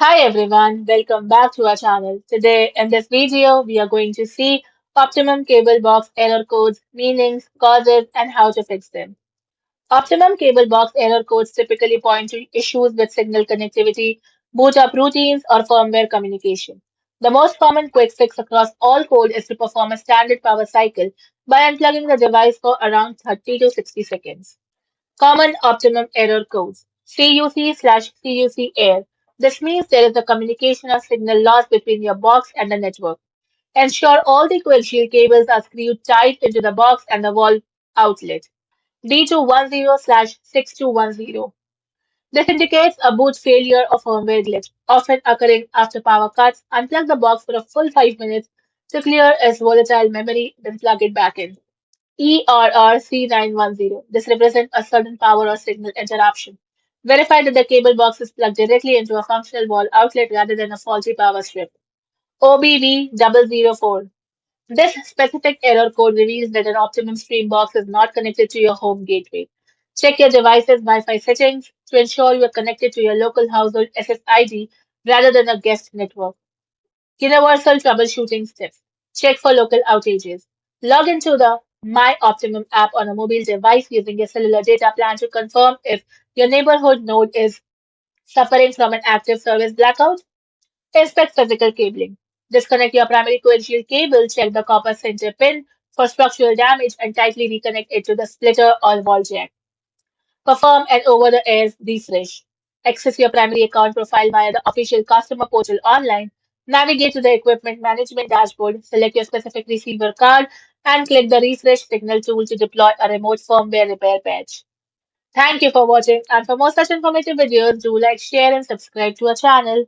Hi everyone, welcome back to our channel. Today in this video, we are going to see Optimum cable box error codes, meanings, causes, and how to fix them. Optimum cable box error codes typically point to issues with signal connectivity, boot up routines, or firmware communication. The most common quick fix across all code is to perform a standard power cycle by unplugging the device for around 30 to 60 seconds. Common optimum error codes. CUC/CUC error. This means there is a communication or signal loss between your box and the network. Ensure all the coaxial cables are screwed tight into the box and the wall outlet. D210/6210. This indicates a boot failure or firmware glitch, often occurring after power cuts. Unplug the box for a full 5 minutes to clear its volatile memory, then plug it back in. ERRC910. This represents a sudden power or signal interruption. Verify that the cable box is plugged directly into a functional wall outlet rather than a faulty power strip. OBV004. This specific error code reveals that an Optimum Stream box is not connected to your home gateway. Check your device's Wi-Fi settings to ensure you are connected to your local household SSID rather than a guest network. Universal troubleshooting tips. Check for local outages. Log into the My Optimum app on a mobile device using your cellular data plan to confirm if your neighborhood node is suffering from an active service blackout. Inspect physical cabling. Disconnect your primary coaxial cable, check the copper center pin for structural damage, and tightly reconnect it to the splitter or wall jack. Perform an over-the-air refresh. Access your primary account profile via the official customer portal online. Navigate to the equipment management dashboard, select your specific receiver card, and click the refresh signal tool to deploy a remote firmware repair patch. Thank you for watching, and for more such informative videos, do like, share, and subscribe to our channel.